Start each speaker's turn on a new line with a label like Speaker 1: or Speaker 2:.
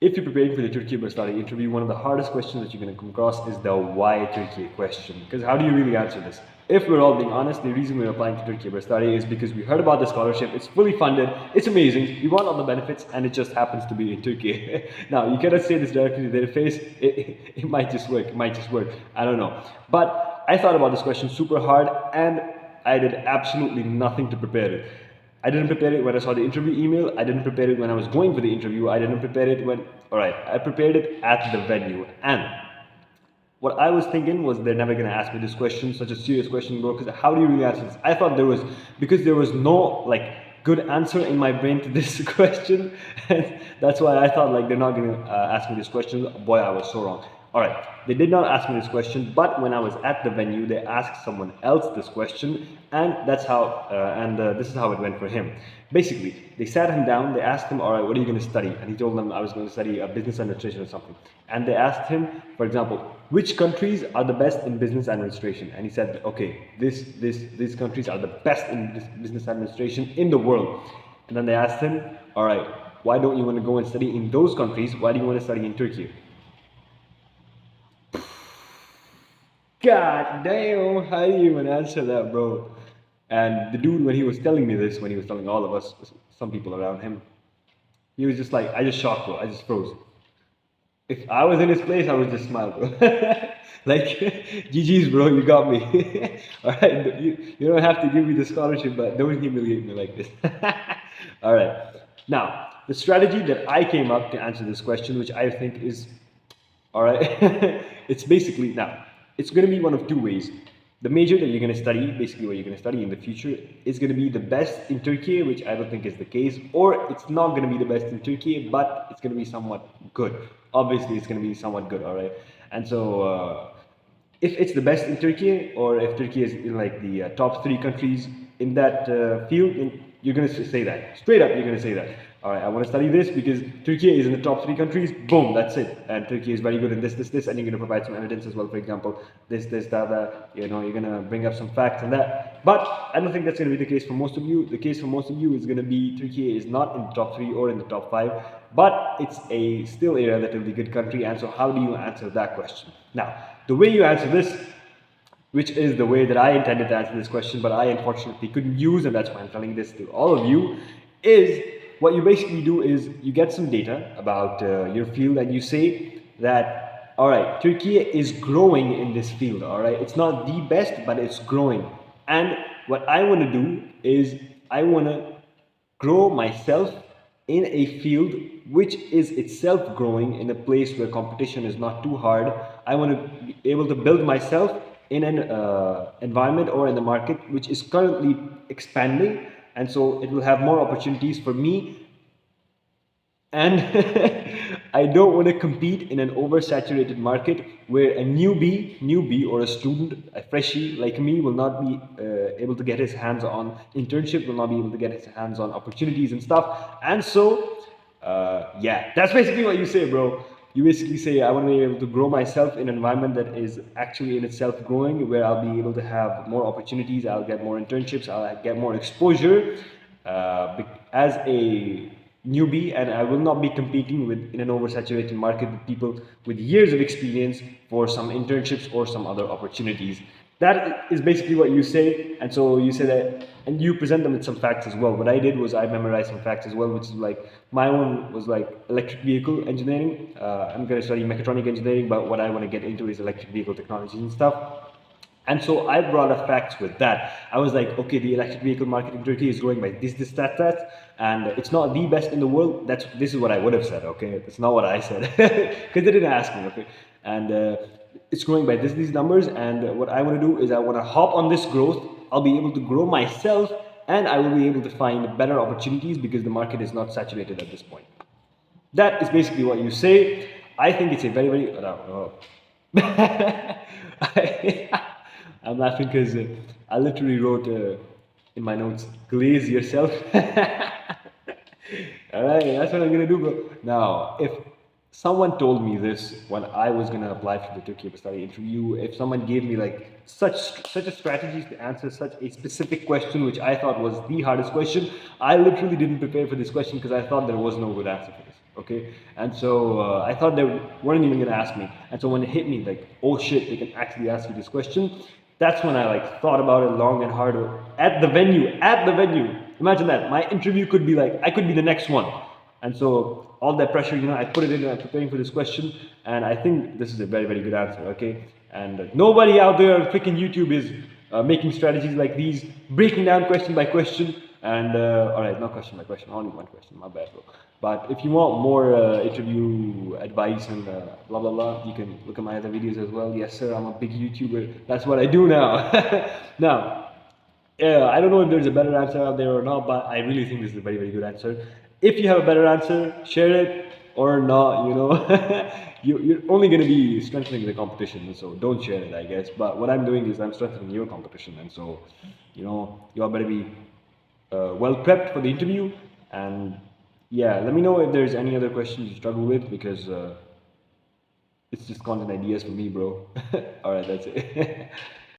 Speaker 1: If you're preparing for the Turkiye Burslari interview, one of the hardest questions that you're going to come across is the why Turkiye question. Because how do you really answer this? If we're all being honest, the reason we're applying to Turkiye Burslari is because we heard about the scholarship, it's fully funded, it's amazing, we want all the benefits, and it just happens to be in Turkey. Now, you cannot say this directly to their face, it might just work, I don't know. But I thought about this question super hard, and I did absolutely nothing to prepare it. I didn't prepare it when I saw the interview email. I didn't prepare it when I was going for the interview. I didn't prepare it when, alright, I prepared it at the venue. And what I was thinking was they're never going to ask me this question, such a serious question, bro, because how do you really answer this? I thought because there was no, good answer in my brain to this question. And that's why I thought, they're not going to ask me this question. Boy, I was so wrong. Alright, they did not ask me this question, but when I was at the venue, they asked someone else this question, and that's how, this is how it went for him. Basically, they sat him down, they asked him, alright, what are you going to study? And he told them I was going to study business administration or something. And they asked him, for example, which countries are the best in business administration? And he said, okay, these countries are the best in business administration in the world. And then they asked him, alright, why don't you want to go and study in those countries? Why do you want to study in Turkey? God damn, how do you even answer that, bro? And the dude, when he was telling me this, when he was telling all of us, some people around him, he was just like, I just shocked, bro. I just froze. If I was in his place, I would just smile, bro. GG's, bro, you got me. Alright, you don't have to give me the scholarship, but don't humiliate me like this. Alright, now, the strategy that I came up to answer this question, which I think is, alright, it's basically, now, it's going to be one of two ways. The major that you're going to study, basically what you're going to study in the future, is going to be the best in Turkey, which I don't think is the case, or it's not going to be the best in Turkey, but it's going to be somewhat good. Obviously, it's going to be somewhat good, alright? And so, if it's the best in Turkey, or if Turkey is in the top 3 countries in that field, you're going to say that. Straight up, you're going to say that. Alright, I want to study this because Turkey is in the top 3 countries, boom, that's it. And Turkey is very good in this, and you're going to provide some evidence as well, for example, this, that, you're going to bring up some facts and that. But I don't think that's going to be the case for most of you. The case for most of you is going to be Turkey is not in the top 3 or in the top 5, but it's still a relatively good country, and so how do you answer that question? Now, the way you answer this, which is the way that I intended to answer this question, but I unfortunately couldn't use, and that's why I'm telling this to all of you, is what you basically do is you get some data about your field, and you say that, alright, Turkey is growing in this field, alright? It's not the best, but it's growing. And what I want to do is I want to grow myself in a field which is itself growing, in a place where competition is not too hard. I want to be able to build myself in an environment or in the market which is currently expanding, and so it will have more opportunities for me. And I don't want to compete in an oversaturated market where a newbie or a student, a freshie like me, will not be able to get his hands on internship, will not be able to get his hands on opportunities and stuff. And so, yeah, that's basically what you say, bro. You basically say, I want to be able to grow myself in an environment that is actually in itself growing, where I'll be able to have more opportunities, I'll get more internships, I'll get more exposure as a newbie, and I will not be competing in an oversaturated market with people with years of experience for some internships or some other opportunities. That is basically what you say, and so you say that, and you present them with some facts as well. What I did was I memorized some facts as well, which is my one was electric vehicle engineering. I'm going to study mechatronic engineering, but what I want to get into is electric vehicle technologies and stuff. And so I brought up facts with that. I was like, okay, the electric vehicle market in Turkey is growing by this, that, and it's not the best in the world. This is what I would have said, okay? That's not what I said, because they didn't ask me, okay? And it's growing by these numbers, and what I want to do is I want to hop on this growth. I'll be able to grow myself, and I will be able to find better opportunities because the market is not saturated at this point. That is basically what you say. I think it's a very, very... I'm laughing because I literally wrote in my notes, glaze yourself. Alright, that's what I'm gonna do, bro. Now, if someone told me this when I was gonna apply for the Turkiye Burslari interview, if someone gave me such a strategy to answer such a specific question, which I thought was the hardest question, I literally didn't prepare for this question because I thought there was no good answer for this. Okay, and so I thought they weren't even gonna ask me, and so when it hit me like, oh shit, they can actually ask you this question, that's when I like thought about it long and hard at the venue. At the venue, imagine that my interview could be like I could be the next one, and so all that pressure, I put it in preparing for this question, and I think this is a very very good answer. Okay, and nobody out there on freaking YouTube is making strategies like these, breaking down question by question. And all right, not question by question, only one question. My bad, bro. But if you want more interview advice and blah blah blah, you can look at my other videos as well. Yes, sir, I'm a big YouTuber. That's what I do now. Now, yeah, I don't know if there's a better answer out there or not, but I really think this is a very, very good answer. If you have a better answer, share it or not, you're only going to be strengthening the competition, so don't share it, I guess. But what I'm doing is I'm strengthening your competition, and so, you all better be well prepped for the interview. And yeah, let me know if there's any other questions you struggle with, because it's just content ideas for me, bro. All right, that's it.